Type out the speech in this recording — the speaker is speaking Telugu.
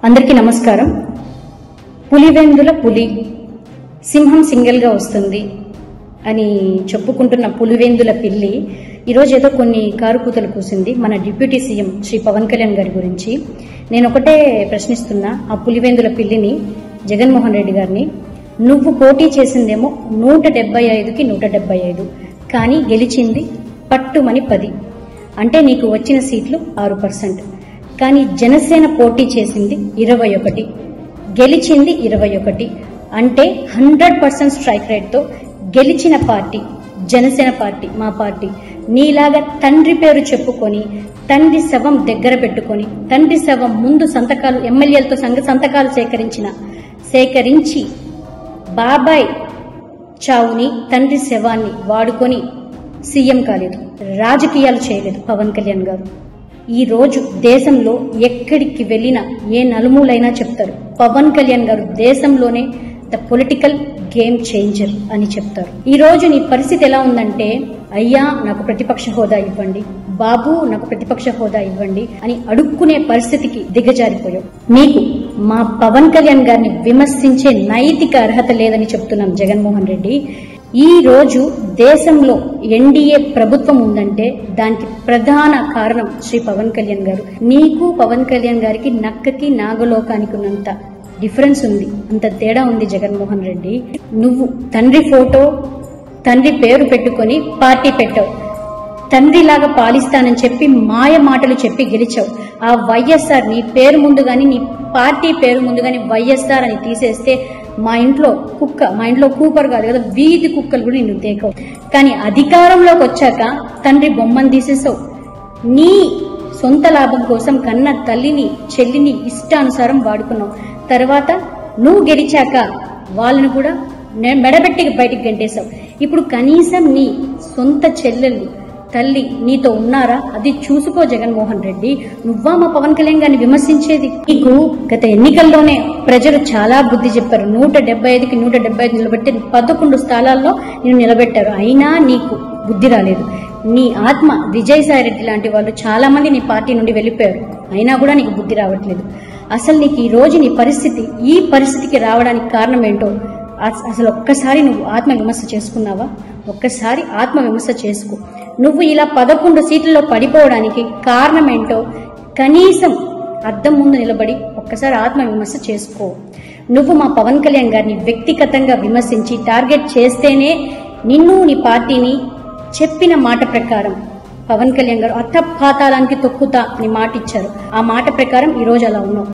అందరికీ నమస్కారం. పులివెందుల పులి సింహం సింగిల్ గా వస్తుంది అని చెప్పుకుంటున్న పులివెందుల పిల్లి ఈరోజు ఏదో కొన్ని కారుకూతలు కూసింది మన డిప్యూటీ సీఎం శ్రీ పవన్ కళ్యాణ్ గారి గురించి. నేను ఒకటే ప్రశ్నిస్తున్నా ఆ పులివెందుల పిల్లిని, జగన్మోహన్ రెడ్డి గారిని, నువ్వు పోటీ చేసిందేమో 175కి 175, కానీ గెలిచింది పట్టుమని 10, అంటే నీకు వచ్చిన సీట్లు 6%. కానీ జనసేన పోటీ చేసింది 21, గెలిచింది 21, అంటే 100% స్ట్రైక్ రేట్ తో గెలిచిన పార్టీ జనసేన పార్టీ, మా పార్టీ. నీలాగా తండ్రి పేరు చెప్పుకొని, తండ్రి శవం దగ్గర పెట్టుకొని, తండ్రి శవం ముందు సంతకాలు ఎమ్మెల్యేలతో సంతకాలు సేకరించి బాబాయ్ చావుని, తండ్రి శవాన్ని వాడుకొని సీఎం కాలేదు, రాజకీయాలు చేయలేదు పవన్ కళ్యాణ్ గారు. ఈ రోజు దేశంలో ఎక్కడికి వెళ్ళినా ఏ నలుమూలైనా చెప్తారు పవన్ కళ్యాణ్ గారు దేశంలోనే ద పొలిటికల్ గేమ్ చేంజర్ అని చెప్తారు. ఈ రోజు నీ పరిస్థితి ఎలా ఉందంటే, అయ్యా నాకు ప్రతిపక్ష హోదా ఇవ్వండి, బాబు నాకు ప్రతిపక్ష హోదా ఇవ్వండి అని అడుక్కునే పరిస్థితికి దిగజారిపోయావు. నీకు మా పవన్ కళ్యాణ్ గారిని విమర్శించే నైతిక అర్హత లేదని చెప్తున్నాం జగన్మోహన్ రెడ్డి. ఈ రోజు దేశంలో ఎన్డీఏ ప్రభుత్వం ఉందంటే దానికి ప్రధాన కారణం శ్రీ పవన్ కళ్యాణ్ గారు. నీకు పవన్ కళ్యాణ్ గారికి నక్కకి నాగలోకానికి ఉన్నంత డిఫరెన్స్ ఉంది, అంత తేడా ఉంది జగన్మోహన్ రెడ్డి. నువ్వు తండ్రి ఫోటో, తండ్రి పేరు పెట్టుకొని పార్టీ పెట్టావు, తండ్రిలాగా పాలిస్తానని చెప్పి మాయ మాటలు చెప్పి గెలిచావు. ఆ వైఎస్ఆర్ నీ పేరు ముందు గాని, నీ పార్టీ పేరు ముందు గాని వైఎస్ఆర్ అని తీసేస్తే మా ఇంట్లో కుక్క, మా ఇంట్లో కూపర్ కాదు కదా, వీధి కుక్కలు కూడా నిన్ను తేకవు. కానీ అధికారంలోకి వచ్చాక తండ్రి బొమ్మను తీసేసావు. నీ సొంత లాభం కోసం కన్న తల్లిని, చెల్లిని ఇష్టానుసారం వాడుకున్నావు. తర్వాత నువ్వు గెలిచాక వాళ్ళను కూడా మెడబెట్టి బయటికి గంటేశావు. ఇప్పుడు కనీసం నీ సొంత చెల్లెళ్ళు, తల్లి నీతో ఉన్నారా? అది చూసుకో జగన్మోహన్ రెడ్డి. నువ్వా మా పవన్ కళ్యాణ్ గారిని విమర్శించేది? నీకు గత ఎన్నికల్లోనే ప్రజలు చాలా బుద్ధి చెప్పారు. 175కి 175 నిలబెట్టి 11 స్థానాల్లో నేను నిలబెట్టారు. అయినా నీకు బుద్ధి రాలేదు. నీ ఆత్మ విజయసాయి రెడ్డి లాంటి వాళ్ళు చాలా మంది నీ పార్టీ నుండి వెళ్ళిపోయారు, అయినా కూడా నీకు బుద్ధి రావట్లేదు. అసలు నీకు ఈ రోజు నీ పరిస్థితి, ఈ పరిస్థితికి రావడానికి కారణం ఏంటో అసలు ఒక్కసారి నువ్వు ఆత్మ విమర్శ చేసుకున్నావా? ఒక్కసారి ఆత్మ విమర్శ చేసుకో. నువ్వు ఇలా 11 సీట్లలో పడిపోవడానికి కారణం ఏంటో కనీసం అద్దం ముందు నిలబడి ఒక్కసారి ఆత్మ విమర్శ చేసుకో. నువ్వు మా పవన్ కళ్యాణ్ గారిని వ్యక్తిగతంగా విమర్శించి టార్గెట్ చేస్తేనే నిన్ను, నీ పార్టీని చెప్పిన మాట ప్రకారం పవన్ కళ్యాణ్ గారు అత్తపాతాళానికి తొక్కుతా అని మాట ఇచ్చారు. ఆ మాట ప్రకారం ఈ రోజు అలా ఉన్నావు.